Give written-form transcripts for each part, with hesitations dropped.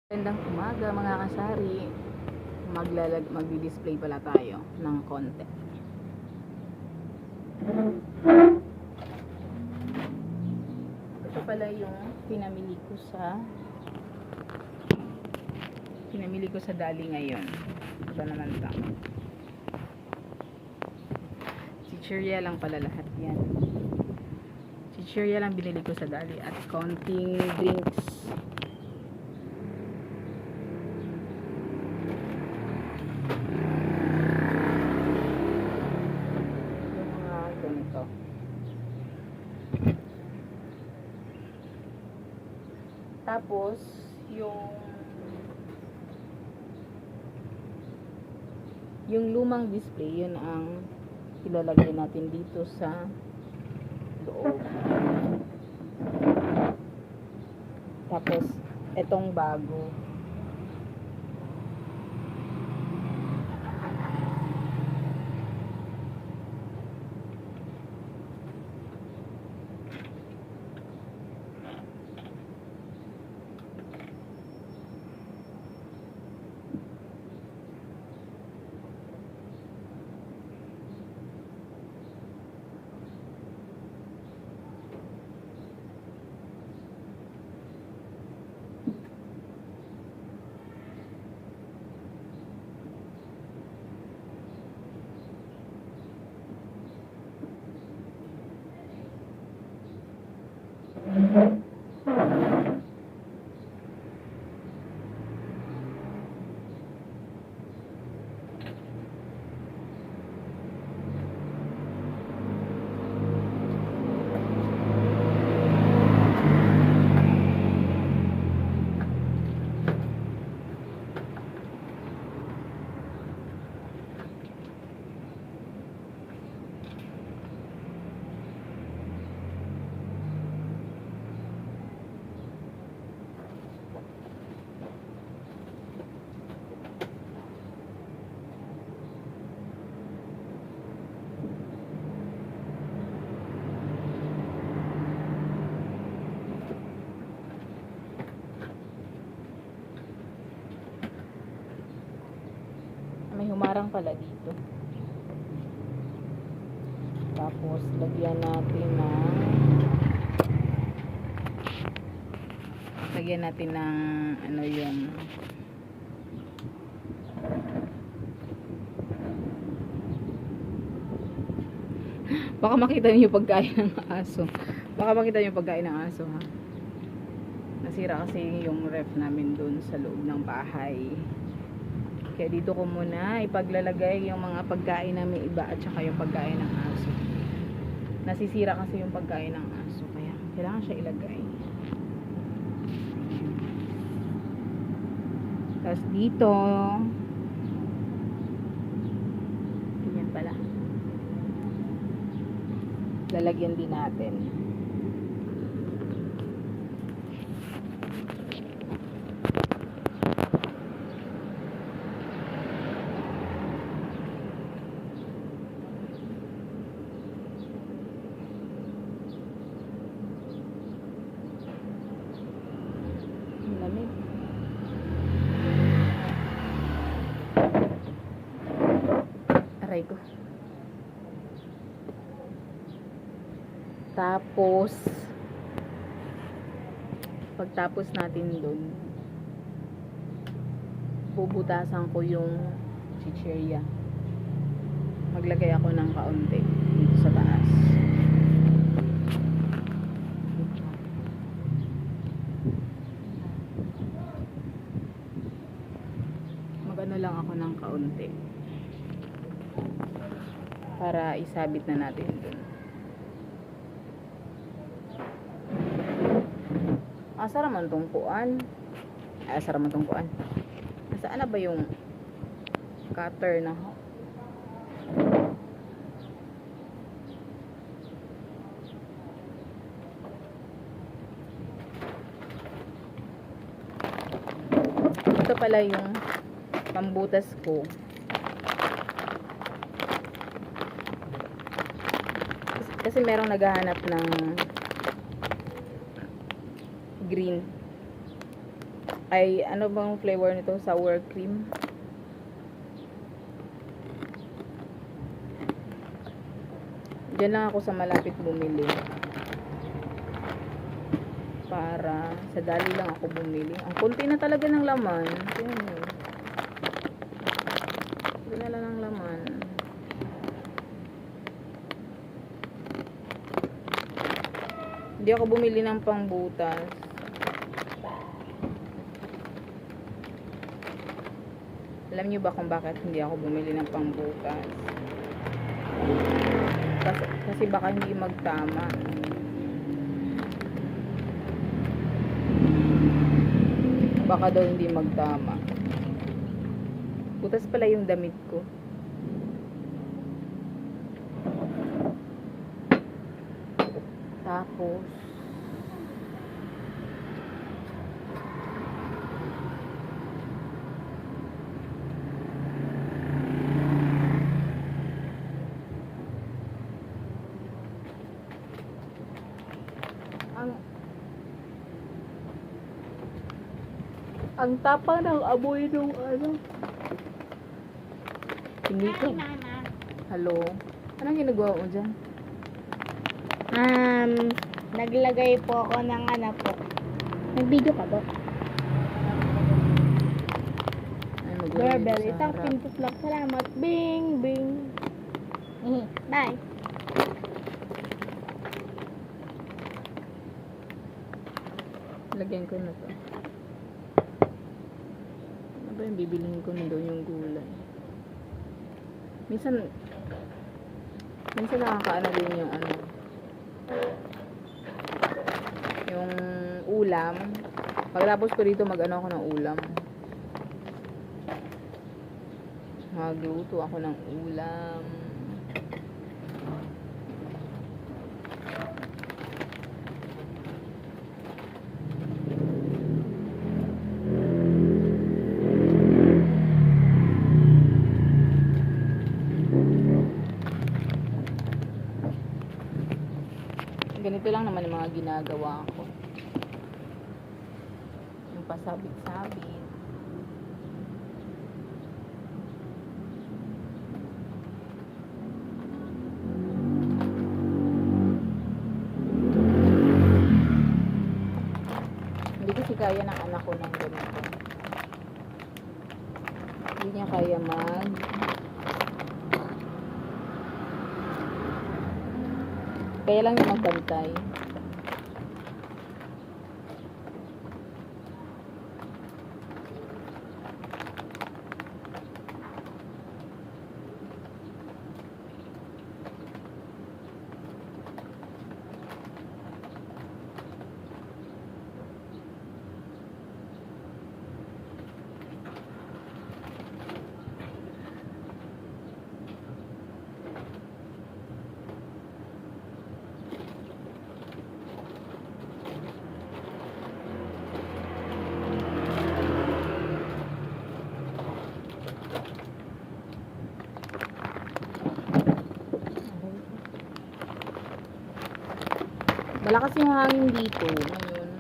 Magandang umaga mga kasari. Magdi-display pala tayo ng konti. Ito pala yung pinamili ko sa Dali ngayon. Iba naman ito. Chichirya lang pala lahat yan. Chichirya lang binili ko sa Dali at konting drinks. Tapos, yung lumang display, yun ang ilalagay natin dito sa loob. Tapos, etong bago. May humarang pala dito. Tapos lagyan natin ng ano yun, baka makita niyo yung pagkain ng aso. Ha. Nasira kasi yung ref namin dun sa loob ng bahay. Kaya dito ko muna ipaglalagay yung mga pagkain namin iba at saka yung pagkain ng aso. Nasisira kasi yung pagkain ng aso. Kaya kailangan siya ilagay. Tapos dito, ganyan pala. Lalagyan din natin. Lamig. Aray ko. Tapos pagtapos natin dun, bubutasan ko yung chichirya. Maglagay ako ng kaunti dito sa taas. Magano lang ako ng kaunti para isabit na natin dun. Asara man tong kuan. Nasaan na ba yung cutter na ho? Ito pala yung pambutas ko. Kasi merong naghahanap ng green. Ay, ano bang flavor nito? Sour cream. Diyan lang ako sa malapit bumili. Para sa dali lang ako bumili. Ang konti na talaga ng laman. Tingnan nyo. Konti na lang ng laman. Hindi ako bumili ng pangbutas. Alam niyo ba kung bakit hindi ako bumili ng pangbutas? Kasi baka hindi magtama. Baka daw hindi magtama. Butas pala yung damit ko. Tapos ang tapang ng amoy nung ano. Hindi ko. Hello? Anong ginagawa mo dyan? Naglagay po ako ng ano po. Nag-video ka ba? Ay, magulo Doorbell. dito sa Isang harap. pintus lang. Salamat. Bing, bing. Bye. Lagyan ko na to. Ano ba yung bibilihin ko na doon yung gulay? Minsan nakakaano din yung ano, yung ulam. Pagtapos ko dito mag-ano ako ng ulam. Magluto ako ng ulam. Ganito lang naman yung mga ginagawa ko. Yung pasabit-sabit. Hindi kasi kaya ng anak ko ng ganito. Hindi niya kaya kaya lang yung magbantay. Malakas yung hangin dito ngayon.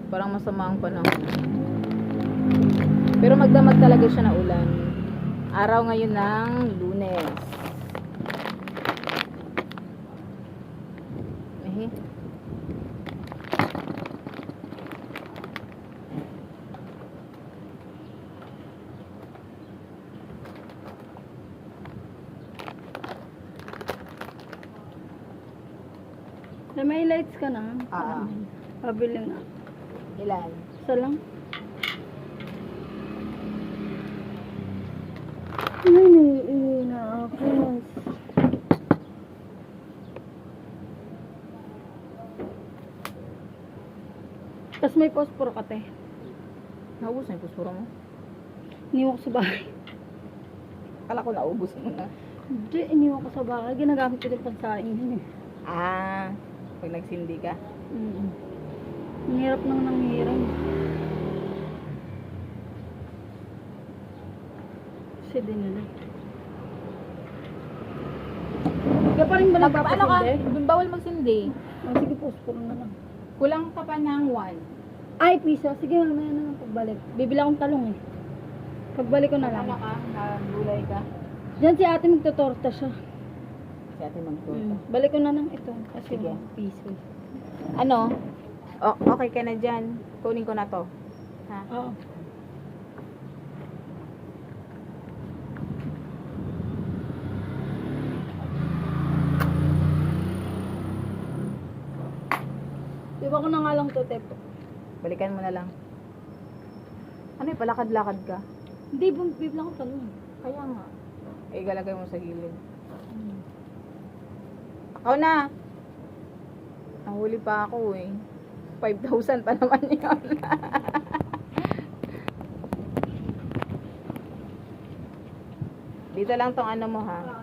Parang masama ang panahon. Pero magdamag talaga siya na ulan. Araw ngayon ng Lunes. Na may lights ka na? Pabili na. Ilan? Isa lang. Ay, nakakos. Tapos may posporo ka, te. Naubos na yung puspuro mo? Iniwan ko sa bahay. Akala ko naubos mo na. Hindi, iniwan ko sa bahay. Ginagamit ko din pansaing yun eh. Pag nagsindi ka. Ang hirap nang nanghiram. Kasi din nila. Kaya pa rin ba Ano ka? nagpapasindi? Bawal magsindi. Oh, sige, posporo na lang. Kulang ka pa ng 1. Ay, piso. Sige, mamaya na lang pagbalik. Bibili akong talong eh. Pagbalik ko na lang. Ano ka? Nagulay ka? Diyan si ate magtotorta siya. Si ate magtuto. Balik ko na lang ito. Kasi Sige. piso. Ano? Okay ka na dyan. Kunin ko na to. Ha? Oo. Diba ko na nga lang to, Tepo? Balikan mo na lang. Ano yung palakad-lakad ka? Hindi, bibili akong talong. Kaya nga. Igalagay mo sa gilid. Ako na! Nahuli pa ako eh. 5,000 pa naman yun. Dito lang tong ano mo ha.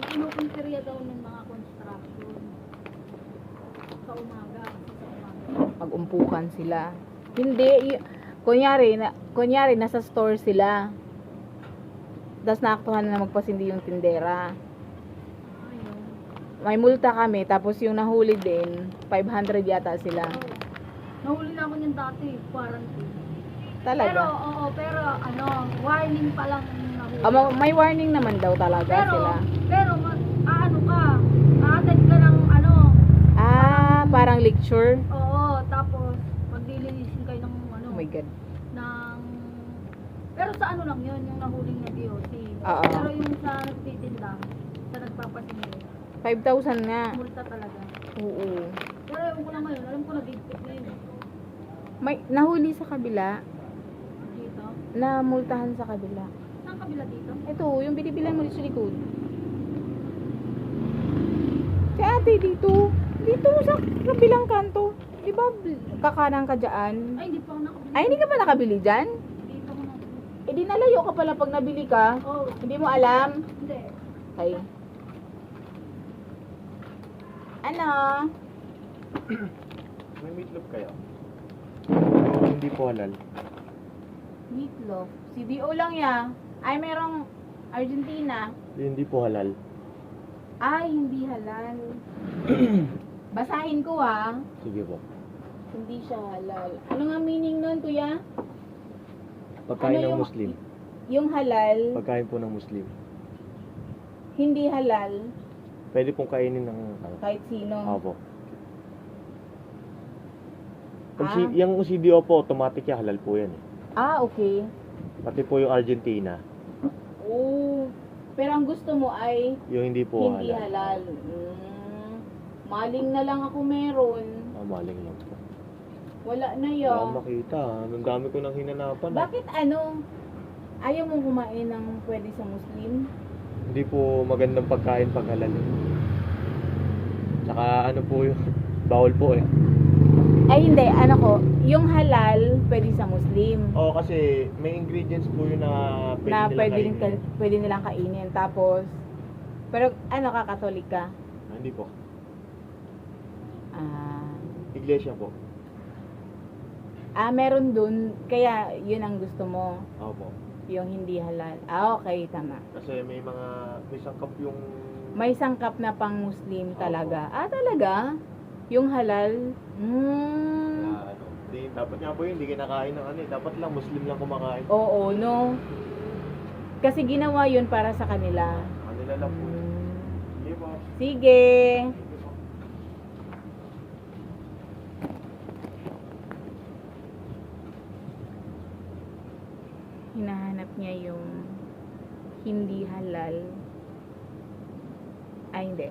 Pinupunteriya daw ng mga construction. Sa umaga. Mag-umpukan sila. Hindi. Kunyari, nasa store sila. Tapos naaktuhan na magpasindi yung tindera. Ayun. May multa kami, tapos yung nahuli din, 500 yata sila. Nahuli na ako niyan dati, quarantine. Talaga. Pero ano, warning pa lang yung nahuli. May warning naman daw talaga sila. Pero, ano ka, a-attend ka ng ano, Parang lecture. oo, tapos, maglilinisin kayo ng ano, Oh my God. ng, pero sa ano lang yun, yung nahuling na DOC. Oo. Pero yung sa nagtitinda, sa nagpapasingil, 5,000 nga. multa talaga. Oo. Pero ewan ko naman yun, alam ko nag-dictate na yun. May nahuli sa kabila, Dito. na multahan sa kabila. Saan kabila dito? Ito, yung binibilan mo dito sa likod. Si ate dito. Dito sa kabilang kanto. Di ba kakanan ka dyan? Ay, hindi pa ako nakabili. Ay, hindi ka ba nakabili dyan? Dito ako nakabili. Eh di nalayo ka pala pag nabili ka. Oh, Hindi mo alam. hindi. Okay. Ano? May meatloaf kayo? Hindi po halal. Meatloaf. CDO lang ya. Ay, merong Argentina. Hindi po halal. Ay, hindi halal. Basahin ko ah. Sige po. Hindi siya halal. Ano nga meaning nun, kuya? Pagkain Ano ng yung- Muslim. Yung halal, Pagkain po ng Muslim. hindi halal, Pwede pong kainin ng ano. kahit sino. Opo. Pag Ah. yung CDO po, automatic yan. Halal po yan eh. Okay. Pati po yung Argentina. Oh. Pero ang gusto mo ay Yung hindi po hindi halal. halal. Maling na lang ako meron. Maling lang po. Wala na Wala yun. akong makita. Ang dami ko nang hinanapan. Bakit ano? Ayaw mong kumain ng pwede sa Muslim? Hindi po magandang pagkain pag halal eh. Tsaka ano po yung bawal po eh. Ay hindi, ano ko, yung halal pwede sa Muslim. Oo, kasi may ingredients po yun na Na nilang kainin. pwede nilang kainin. Tapos, pero ano ka, Katolik ka? Hindi po. Ah, Iglesia po. meron dun, kaya yun ang gusto mo, Opo. yung hindi halal. Okay, tama. Kasi may sangkap yung May sangkap na pang Muslim Opo. talaga. Talaga? Yung halal? na ano. Dapat nga po yun, hindi kinakain ng ano eh. Dapat lang Muslim lang kumakain. Oo, no? Kasi ginawa yun para sa kanila. Kanila lang po. Hindi po. Sige. Sige po. Hinahanap niya yung hindi halal. Ay, hindi.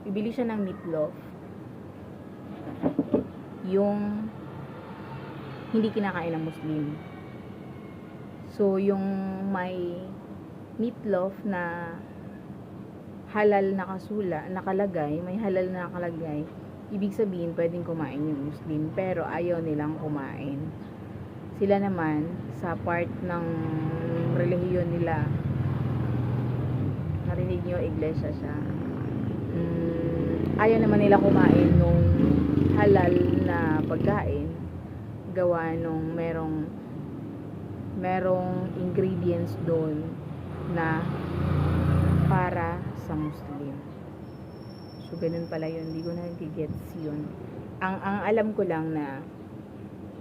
Bibili siya ng meatloaf. Yung hindi kinakain ng Muslim. So, yung may meatloaf na halal na nakalagay, may halal na nakalagay, ibig sabihin, pwedeng kumain yung Muslim, pero ayaw nilang kumain. Sila naman, sa part ng relihiyon nila, narinig nyo, iglesia siya, ayaw naman nila kumain nung halal na pagkain, gawa nung merong ingredients doon na para sa Muslim. So, ganun pala yun. Hindi ko na nagigets yun. ang alam ko lang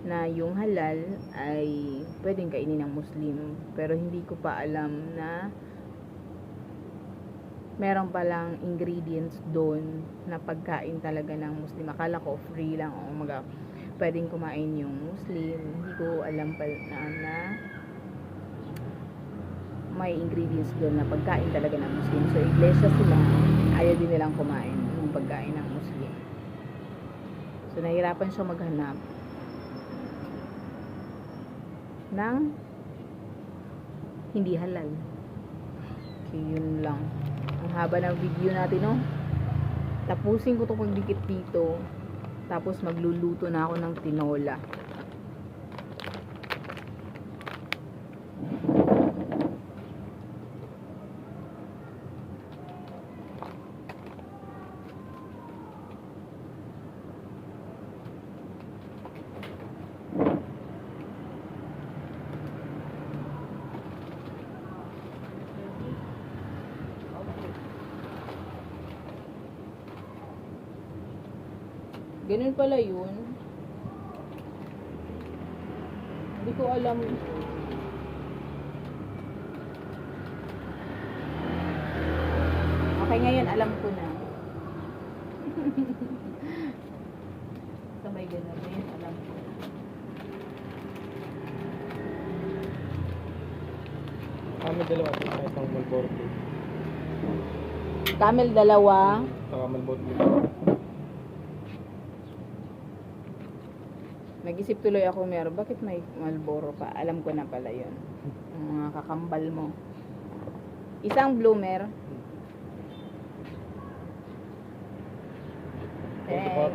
na yung halal ay pwedeng kainin ng Muslim, pero hindi ko pa alam na meron palang ingredients doon na pagkain talaga ng Muslim. Akala ko free lang o pwedeng kumain yung Muslim. Hindi ko alam pa na may ingredients doon na pagkain talaga ng Muslim. So iglesia sila, ayaw din nilang kumain ng pagkain ng Muslim. So nahirapan siya maghanap ng hindi halal. Okay, yun lang. Ang haba ng video natin, no? Tapusin ko to pagdikit dito. Tapos magluluto na ako ng tinola. Ganun pala yun. Hindi ko alam. Okay, ngayon alam ko na. Sabay ganun. Ngayon alam ko na. Kami dalawa sa isang Malboro. Camel dalawa. Saka Malboro. Nag-isip tuloy ako, meron. Bakit may Marlboro pa? Alam ko na pala yun. Ang mga kakambal mo. Isang bloomer. Thanks.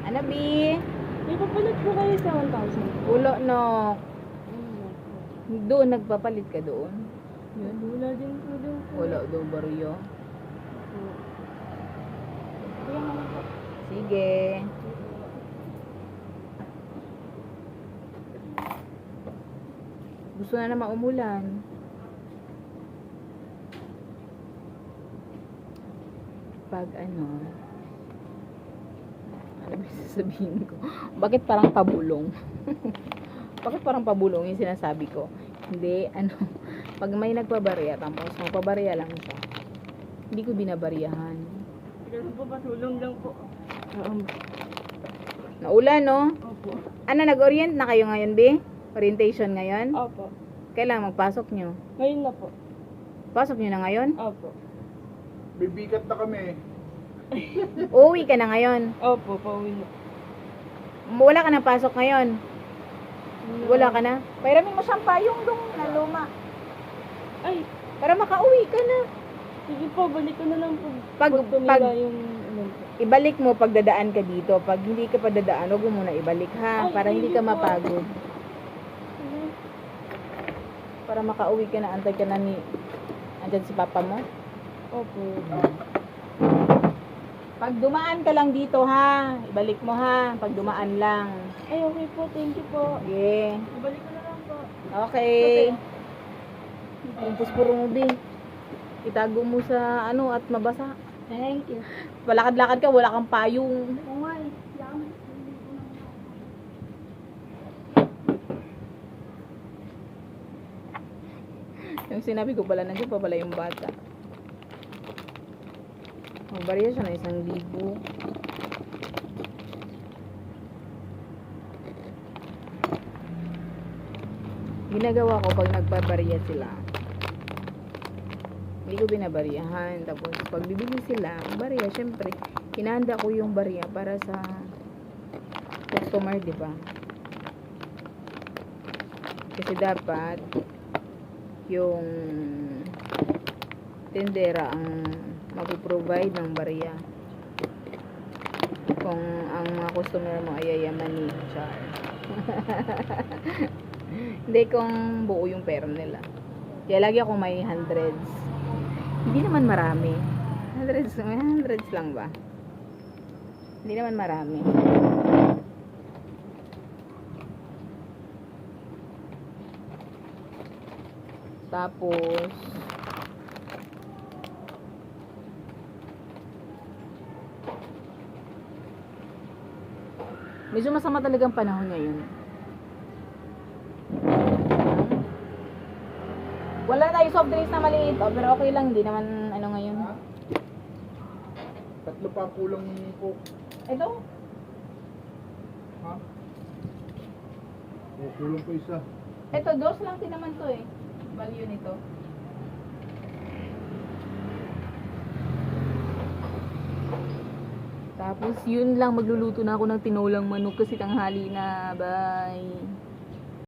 Ano, B? May papalit po kayo sa 1,000. Ulo, no. Doon, nagpapalit ka doon. Yun, wala din po doon po. Wala doon, baryo. Kaya nga po. Sige. Gusto na naman umulan. Pag ano ba sasabihin ko? Bakit parang pabulong? Bakit parang pabulong yung sinasabi ko? Hindi, pag may nagpabarya, tapos magpabarya lang siya. Hindi ko binabaryahan. Ganun po, patulong lang po. Naulan, no? Opo. Ano, nag-orient na kayo ngayon, B? Orientation ngayon? Opo. Kailan magpasok nyo? Ngayon na po. Pasok nyo na ngayon? Opo. Bibigat na kami. Uuwi ka na ngayon? Opo, pauwi na. Wala ka na pasok ngayon? Wala ka na? Pairamin mo siyang payong dong na luma. Ay, Para makauwi ka na. sige po, balik ko na lang po. Pag tumila yung ano po. ibalik mo pag dadaan ka dito. Pag hindi ka pa dadaan, huwag mo muna ibalik ha. Ay, Para hindi sige ka po. mapagod. Para makauwi ka na, antay ka na andyan si papa mo. Opo. Pag dumaan ka lang dito ha, ibalik mo ha. Pag dumaan lang. Ay, okay po. Thank you po. Yeah. Balik ko na lang po. Okay. Yung puspuro mo, B. Itago mo sa at mabasa. Thank you. Palakad-lakad ka, wala kang payong. Oo nga eh. Yung sinabi ko pala, nandiyan pa pala yung bata. Magbarya siya na 1,000. Ginagawa ko pag nagbabarya sila. Hindi ko binabaryahan. Tapos pag bibili sila, barya, syempre, hinahanda ko yung barya para sa customer, di ba? Kasi dapat yung tendera ang mag-provide ng barya. Kung ang mga customer mo ay yayamanin, char. Hindi, kung buo yung pera nila. Kaya lagi ako may hundreds. Hindi naman marami. May hundreds lang ba? Hindi naman marami. Tapos Medyo masama talagang panahon ngayon. Wala tayo soft drinks na maliit, oh, pero okay lang, hindi naman ano ngayon. Tatlo pa ang kulang po. Ito, Ha? O, kulang po isa. ito, dos lang din naman to eh. Value nito. Tapos yun lang, magluluto na ako ng tinolang manok kasi tanghali na. Bye.